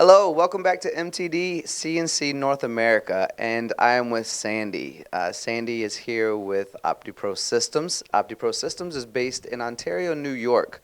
Hello, welcome back to MTDCNC North America, and I am with Sandy. Sandy is here with Optipro Systems. Optipro Systems is based in Ontario, New York.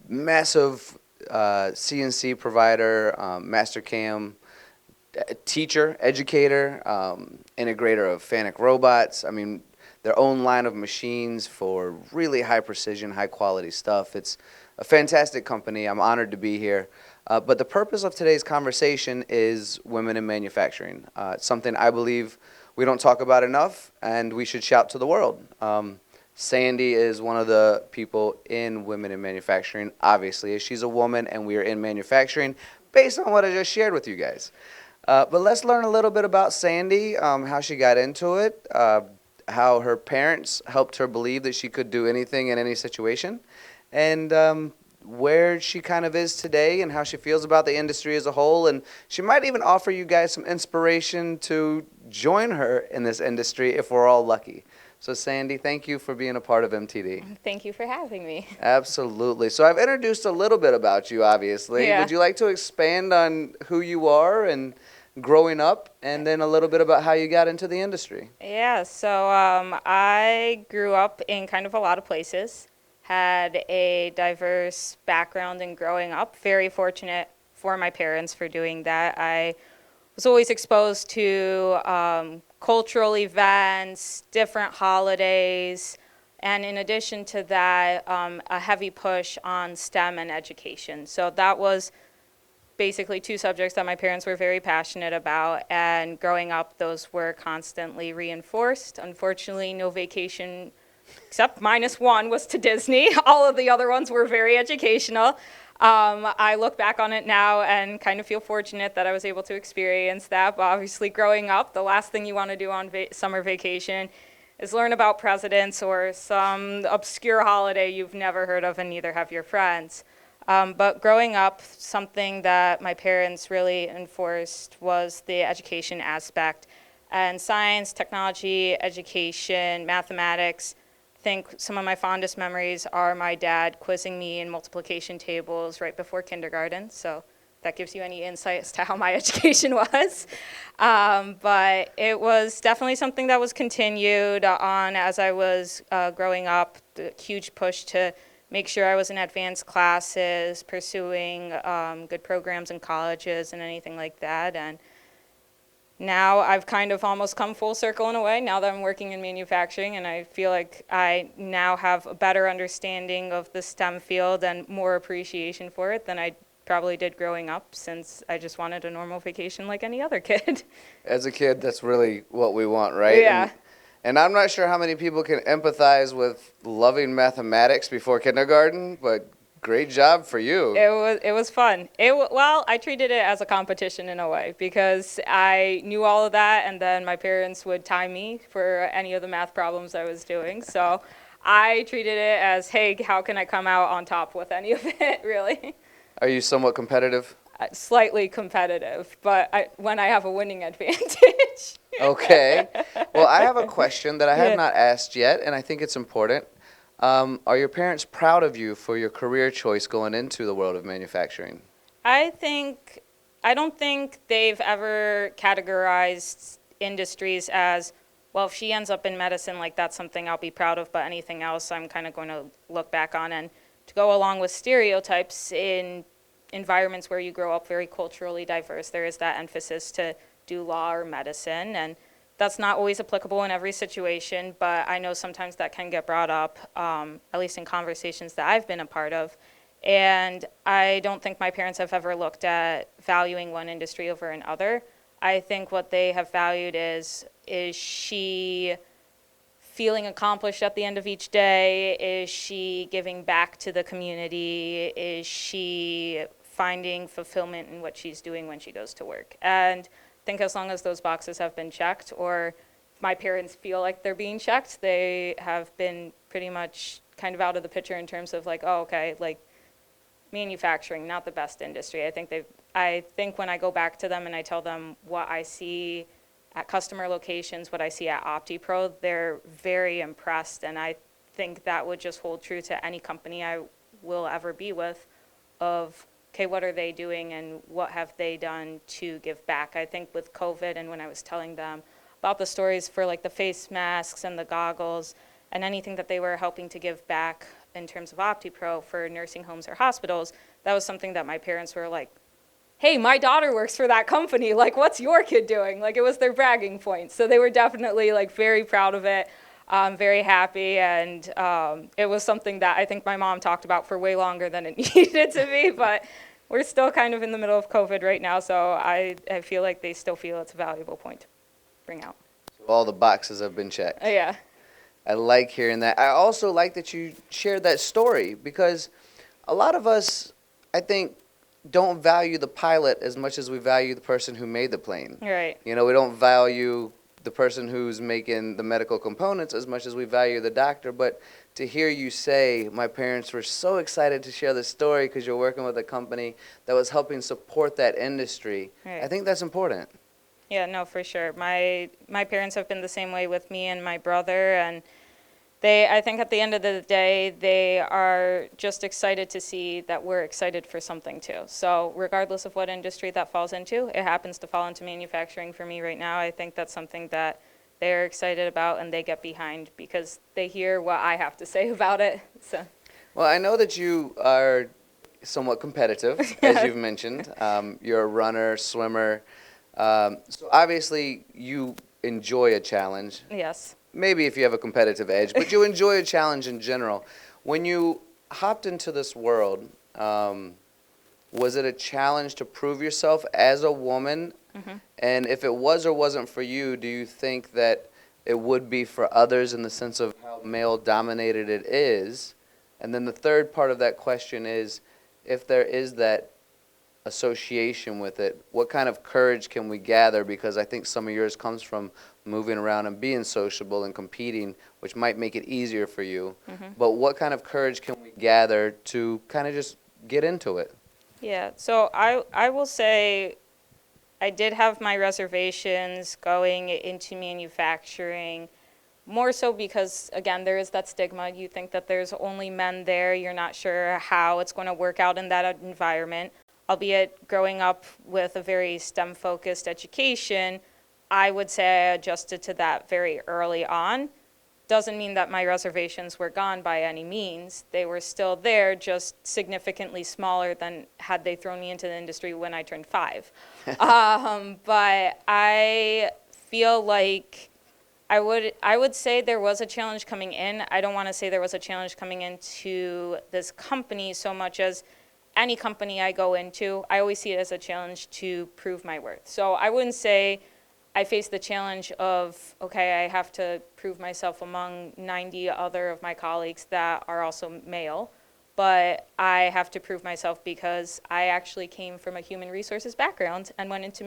Massive CNC provider, Mastercam teacher, educator, integrator of Fanuc robots. I mean, their own line of machines for really high precision, high quality stuff. It's a fantastic company. I'm honored to be here. But the purpose of today's conversation is women in manufacturing. It's something I believe we don't talk about enough, and we should shout to the world. Sandy is one of the people in women in manufacturing, obviously. She's a woman, and we are in manufacturing based on what I just shared with you guys. But let's learn a little bit about Sandy, how she got into it, how her parents helped her believe that she could do anything in any situation, and where she kind of is today and how she feels about the industry as a whole. And she might even offer you guys some inspiration to join her in this industry if we're all lucky. So Sandy, thank you for being a part of MTD. Thank you for having me. Absolutely. So I've introduced a little bit about you, obviously. Yeah. Would you like to expand on who you are and growing up, and then a little bit about how you got into the industry? Yeah, so I grew up in kind of a lot of places, had a diverse background in growing up. Very fortunate for my parents for doing that. I was always exposed to cultural events, different holidays, and in addition to that, a heavy push on STEM and education. So that was basically two subjects that my parents were very passionate about, and growing up, those were constantly reinforced. Unfortunately, no vacation except -1 was to Disney. All of the other ones were very educational. I look back on it now and kind of feel fortunate that I was able to experience that. But obviously, growing up, the last thing you want to do on summer vacation is learn about presidents or some obscure holiday you've never heard of, and neither have your friends. But growing up, something that my parents really enforced was the education aspect. And science, technology, education, mathematics. I think some of my fondest memories are my dad quizzing me in multiplication tables right before kindergarten. So that gives you any insight as to how my education was. But it was definitely something that was continued on as I was growing up. The huge push to make sure I was in advanced classes, pursuing good programs in colleges and anything like that. And now I've kind of almost come full circle in a way, now that I'm working in manufacturing, and I feel like I now have a better understanding of the STEM field and more appreciation for it than I probably did growing up, since I just wanted a normal vacation like any other kid. As a kid, that's really what we want, right? Yeah. And I'm not sure how many people can empathize with loving mathematics before kindergarten, but great job for you. It was fun. Well, I treated it as a competition in a way, because I knew all of that, and then my parents would time me for any of the math problems I was doing. So I treated it as, hey, how can I come out on top with any of it, really? Are you somewhat competitive? Slightly competitive, but when I have a winning advantage. Okay. Well, I have a question that I have Yeah. not asked yet, and I think it's important. Are your parents proud of you for your career choice going into the world of manufacturing? I don't think they've ever categorized industries as, well, if she ends up in medicine, like, that's something I'll be proud of, but anything else I'm kind of going to look back on. And to go along with stereotypes in environments where you grow up very culturally diverse, there is that emphasis to do law or medicine, and that's not always applicable in every situation, but I know sometimes that can get brought up, at least in conversations that I've been a part of. And I don't think my parents have ever looked at valuing one industry over another. I think what they have valued is she feeling accomplished at the end of each day? Is she giving back to the community? Is she finding fulfillment in what she's doing when she goes to work? And I think as long as those boxes have been checked, or if my parents feel like they're being checked, they have been pretty much kind of out of the picture in terms of like, oh, okay, like, manufacturing, not the best industry. I think when I go back to them and I tell them what I see at customer locations, what I see at Optipro, they're very impressed, and I think that would just hold true to any company I will ever be with, of okay, what are they doing and what have they done to give back? I think with COVID and when I was telling them about the stories for like the face masks and the goggles and anything that they were helping to give back in terms of Optipro for nursing homes or hospitals, that was something that my parents were like, hey, my daughter works for that company. Like, what's your kid doing? Like, it was their bragging point. So they were definitely like very proud of it, very happy. And it was something that I think my mom talked about for way longer than it needed to be. But we're still kind of in the middle of COVID right now. So I feel like they still feel it's a valuable point to bring out. All the boxes have been checked. Yeah. I like hearing that. I also like that you shared that story because a lot of us, I think, don't value the pilot as much as we value the person who made the plane. Right. You know, we don't value the person who's making the medical components as much as we value the doctor. But to hear you say, my parents were so excited to share this story because you're working with a company that was helping support that industry, Right. I think that's important. Yeah, no, for sure. My parents have been the same way with me and my brother, and I think at the end of the day, they are just excited to see that we're excited for something too. So regardless of what industry that falls into, it happens to fall into manufacturing for me right now. I think that's something that they're excited about and they get behind because they hear what I have to say about it. So. Well, I know that you are somewhat competitive, as you've mentioned. You're a runner, swimmer. So obviously you enjoy a challenge. Yes. Maybe if you have a competitive edge, but you enjoy a challenge in general. When you hopped into this world, was it a challenge to prove yourself as a woman? Mm-hmm. And if it was or wasn't for you, do you think that it would be for others in the sense of how male-dominated it is? And then the third part of that question is, if there is that association with it, what kind of courage can we gather? Because I think some of yours comes from moving around and being sociable and competing, which might make it easier for you. Mm-hmm. But what kind of courage can we gather to kind of just get into it? Yeah, so I will say I did have my reservations going into manufacturing, more so because, again, there is that stigma. You think that there's only men there. You're not sure how it's going to work out in that environment. Albeit growing up with a very STEM-focused education, I would say I adjusted to that very early on. Doesn't mean that my reservations were gone by any means. They were still there, just significantly smaller than had they thrown me into the industry when I turned 5. But I feel like I would say there was a challenge coming in. I don't want to say there was a challenge coming into this company so much as any company I go into, I always see it as a challenge to prove my worth. So I wouldn't say I face the challenge of, okay, I have to prove myself among 90 other of my colleagues that are also male, but I have to prove myself because I actually came from a human resources background and went into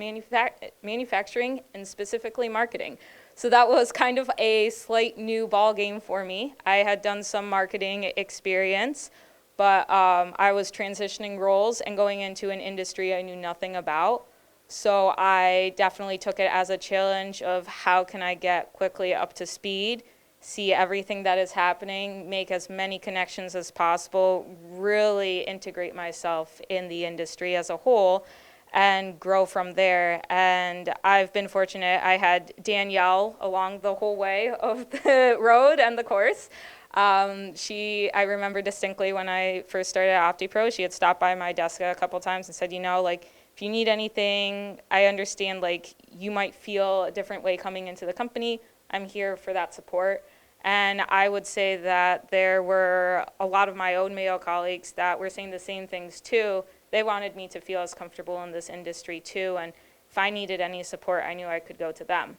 manufacturing and specifically marketing. So that was kind of a slight new ball game for me. I had done some marketing experience, but I was transitioning roles and going into an industry I knew nothing about. So I definitely took it as a challenge of how can I get quickly up to speed, see everything that is happening, make as many connections as possible, really integrate myself in the industry as a whole, and grow from there. And I've been fortunate. I had Danielle along the whole way of the road and the course. I remember distinctly when I first started at Optipro, she had stopped by my desk a couple times and said, like, if you need anything, I understand, like, you might feel a different way coming into the company. I'm here for that support. And I would say that there were a lot of my own male colleagues that were saying the same things too. They wanted me to feel as comfortable in this industry too. And if I needed any support, I knew I could go to them.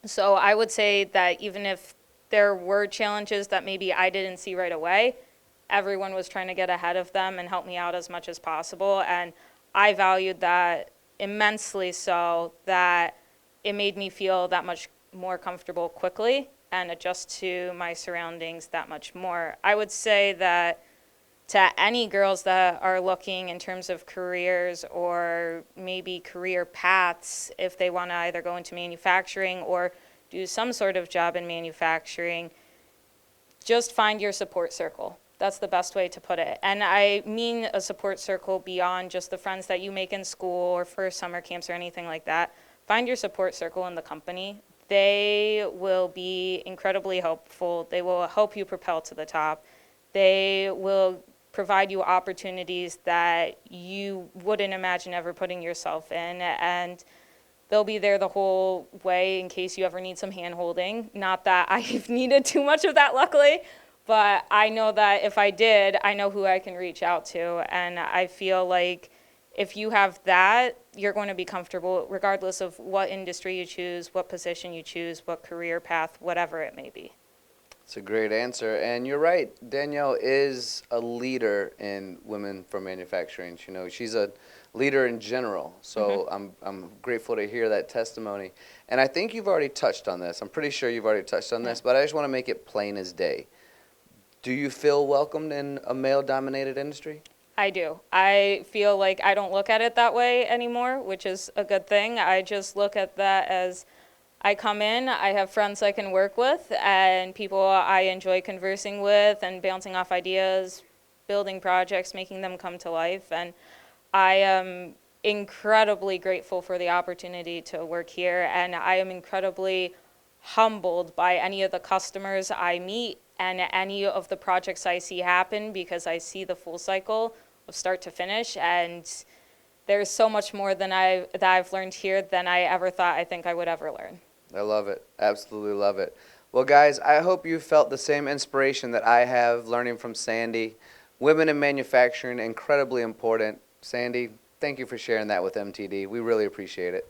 So I would say that even if there were challenges that maybe I didn't see right away, everyone was trying to get ahead of them and help me out as much as possible. And I valued that immensely, so that it made me feel that much more comfortable quickly and adjust to my surroundings that much more. I would say that to any girls that are looking in terms of careers or maybe career paths, if they want to either go into manufacturing or do some sort of job in manufacturing, just find your support circle. That's the best way to put it. And I mean a support circle beyond just the friends that you make in school or for summer camps or anything like that. Find your support circle in the company. They will be incredibly helpful. They will help you propel to the top. They will provide you opportunities that you wouldn't imagine ever putting yourself in. And they'll be there the whole way in case you ever need some hand holding. Not that I've needed too much of that, luckily, but I know that if I did, I know who I can reach out to. And I feel like if you have that, you're going to be comfortable regardless of what industry you choose, what position you choose, what career path, whatever it may be. It's a great answer, and you're right. Danielle is a leader in Women for Manufacturing. You know, she's a leader in general. So I'm grateful to hear that testimony. And I think you've already touched on this. I'm pretty sure you've already touched on this, but I just want to make it plain as day. Do you feel welcomed in a male-dominated industry? I do. I feel like I don't look at it that way anymore, which is a good thing. I just look at that as I come in, I have friends I can work with, and people I enjoy conversing with and bouncing off ideas, building projects, making them come to life. And I am incredibly grateful for the opportunity to work here, and I am incredibly humbled by any of the customers I meet and any of the projects I see happen, because I see the full cycle of start to finish. And there's so much more that I've learned here than I ever thought I think I would ever learn. I love it. Absolutely love it. Well, guys, I hope you felt the same inspiration that I have learning from Sandy. Women in manufacturing, incredibly important. Sandy, thank you for sharing that with MTD. We really appreciate it.